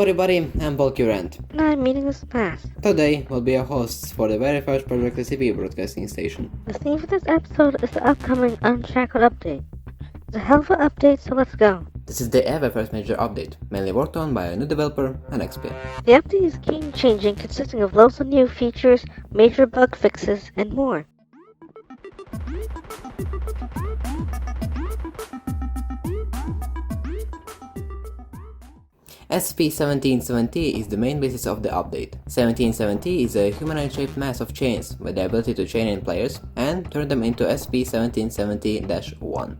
everybody, I'm Polkirand. And I'm Meaninglessmass. Today we'll be your hosts for the very first Project SCP broadcasting station. The theme for this episode is the upcoming Unshackled update. It's a hell of an update, so let's go. This is the ever first major update, mainly worked on by a new developer and expert. The update is game-changing, consisting of loads of new features, major bug fixes, and more. SCP-1770 is the main basis of the update. 1770 is a humanoid-shaped mass of chains with the ability to chain in players and turn them into SCP-1770-1.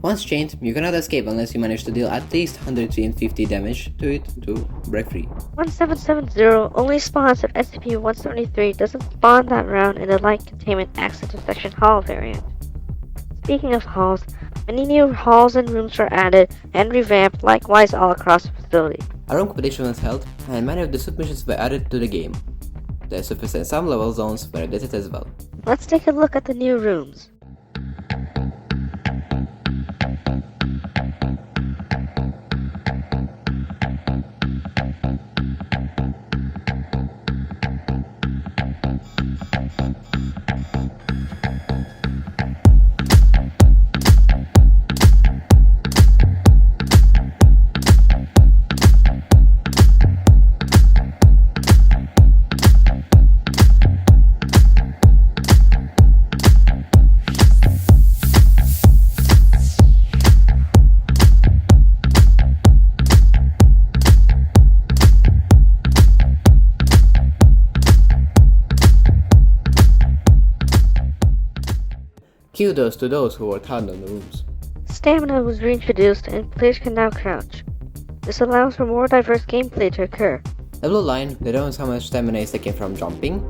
Once chained, you cannot escape unless you manage to deal at least 150 damage to it to break free. 1770 only spawns if SCP-173 doesn't spawn that round in the light containment access to section hall variant. Speaking of halls, many new halls and rooms were added and revamped likewise all across the facility. A room competition was held, and many of the submissions were added to the game. The surface and some level zones were edited as well. Let's take a look at the new rooms. Kudos to those who worked hard on the rooms. Stamina was reintroduced and players can now crouch. This allows for more diverse gameplay to occur. The blue line determines how much stamina is taken from jumping,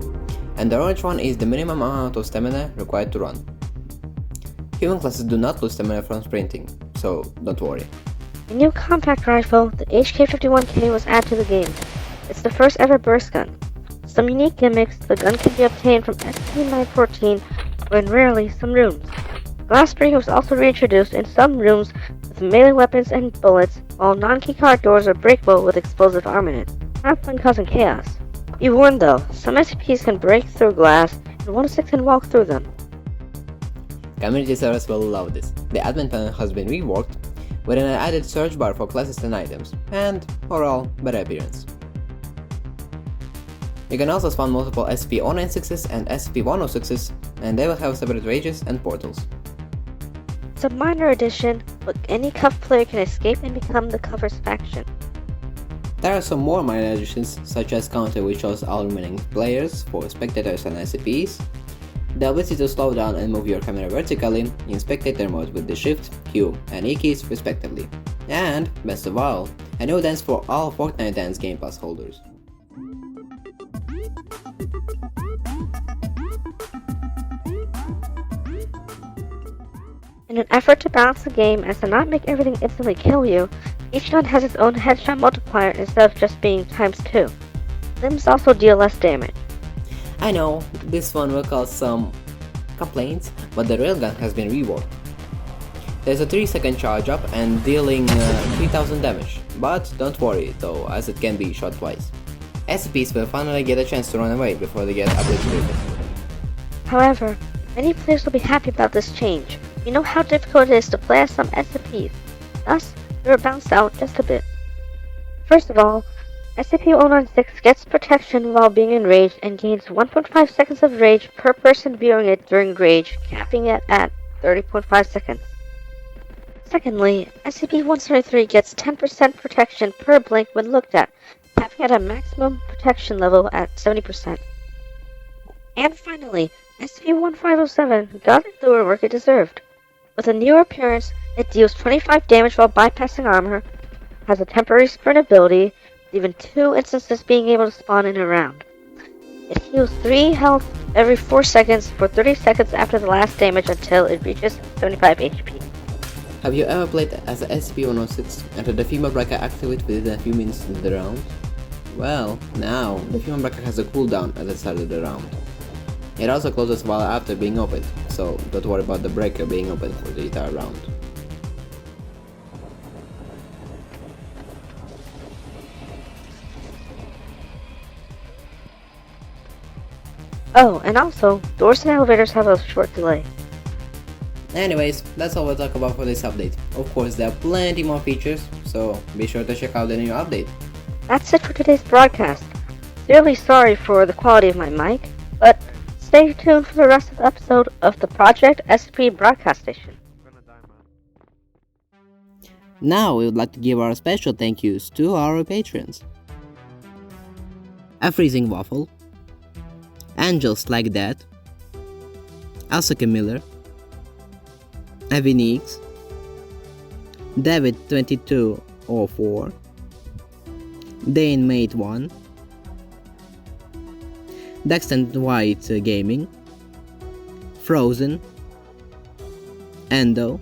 and the orange one is the minimum amount of stamina required to run. Human classes do not lose stamina from sprinting, so don't worry. A new compact rifle, the HK-51K, was added to the game. It's the first ever burst gun. Some unique gimmicks: the gun can be obtained from SCP-914 or in rarely some rooms. Glass breaking was also reintroduced in some rooms with melee weapons and bullets, while non-keycard doors are breakable with explosive armament. Have fun causing chaos. Be warned though, some SCPs can break through glass, and 106 can walk through them. Community servers will love this. The admin panel has been reworked with an added search bar for classes and items, and overall better appearance. You can also spawn multiple SCP-096s and SCP-106s, and they will have separate rages and portals. It's a minor addition, but any cuff player can escape and become the cover's faction. There are some more minor additions, such as counter which shows all remaining players for spectators and SCPs, the ability to slow down and move your camera vertically in spectator mode with the Shift, Q, and E keys respectively, and, best of all, a new dance for all Fortnite Dance Game Pass holders. In an effort to balance the game as to not make everything instantly kill you, each gun has its own headshot multiplier instead of just being ×2. Limbs also deal less damage. I know, this one will cause some complaints, but the railgun has been reworked. There's a 3-second charge up and dealing 3000 damage, but don't worry though, as it can be shot twice. SCPs will finally get a chance to run away before they get obliterated. However, many players will be happy about this change. We know how difficult it is to play as some SCPs, thus they were bounced out just a bit. First of all, SCP-096 gets protection while being enraged and gains 1.5 seconds of rage per person viewing it during rage, capping it at 30.5 seconds. Secondly, SCP-173 gets 10% protection per blink when looked at, capping at a maximum protection level at 70%. And finally, SCP-1507 got the lure work it deserved. With a new appearance, it deals 25 damage while bypassing armor, has a temporary sprint ability, with even 2 instances being able to spawn in a round. It heals 3 health every 4 seconds for 30 seconds after the last damage until it reaches 75 HP. Have you ever played as a SCP-106 and had the female breaker activate within a few minutes into the round? Well, now, the female breaker has a cooldown at the start of the round. It also closes while after being opened, so don't worry about the breaker being open for the entire round. Oh, and also, doors and elevators have a short delay. Anyways, that's all we'll talk about for this update. Of course, there are plenty more features, so be sure to check out the new update. That's it for today's broadcast. Sincerely sorry for the quality of my mic, but stay tuned for the rest of the episode of the Project SCP broadcast station. Now we would like to give our special thank yous to our patrons. A Freezing Waffle, Angels Like That, Asuka Miller, Avinix, David2204, Dane Mate 1, Daxton White Gaming, Frozen, Endo,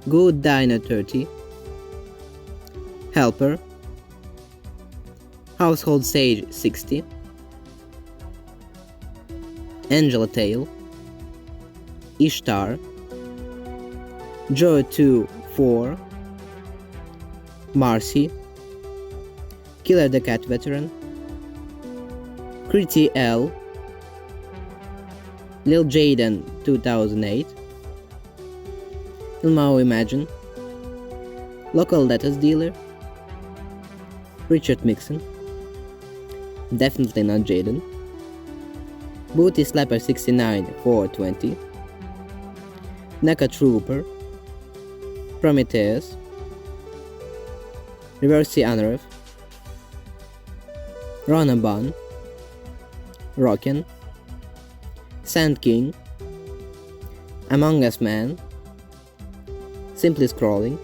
Good Diner 30, Helper, Household Sage 60, Angela Tail, Ishtar, Joe24, Marcy, Killer the Cat Veteran, Critty L, Lil Jaden 2008, Ilmao Imagine, Local Letters Dealer, Richard Mixon, definitely not Jaden, Booty Slapper 69 420, Naka Trooper, Prometheus, Reverse Anaref, Ronaban, Rockin, Sand King, Among Us Man, Simply Scrolling,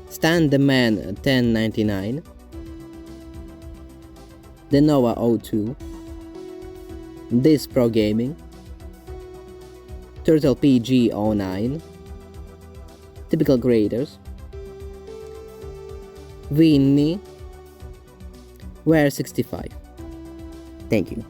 Stan the Man 1099, The Noah 02, This Pro Gaming, Turtle PG 09, Typical Creators, Vinny, Where 65. Thank you.